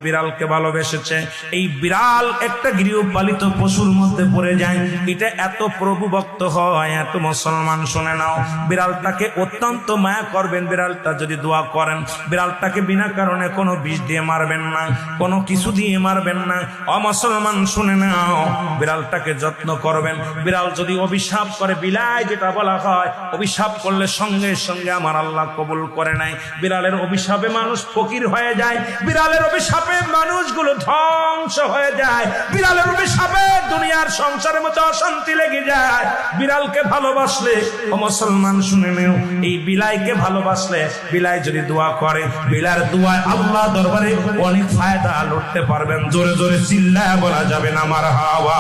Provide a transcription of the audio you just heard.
বিড়ালকে ভালোবেসেছে। এই বিড়াল একটা গৃহপালিত পশুর মধ্যে পড়ে যায়, এটা এত প্রভুভক্ত হয়, এত মুসলমান শুনে নাও, বিড়ালটাকে অত্যন্ত মায়া করবেন। বিড়ালটা যদি দোয়া করেন, বিড়ালটাকে বিনা কারণে কোনো বিষ দিয়ে মারবেন না, কোনো কিছু দিয়ে মারবেন না। অমুসলমান শুনে নাও, বিড়ালটাকে যত্ন করবেন। বিড়াল যদি অভিশাপ করে, বিলাই যেটা বলা হয়, অভিশাপ করলে সঙ্গে সঙ্গে আমার আল্লাহ কবুল করে নাই। বিড়ালের অভিশাপে মানুষ ফকির হয়ে যায়, বিড়ালের অভিশাপ মানুষগুলো ধ্বংস হয়ে যায়, বিড়ালের অভিশাপে দুনিয়ার সংসারের মতো অশান্তি লেগে যায়। বিড়ালকে ভালোবাসলে, ও মুসলমান শুনে নেও, এই বিলাইকে ভালোবাসলে, বিলাই যদি দোয়া করে, বিলার দোয়ায় আল্লাহ দরবারে অনেক ফায়দা লুটতে পারবেন। জোরে জোরে চিল্লায় বলা যাবে না মারহাবা।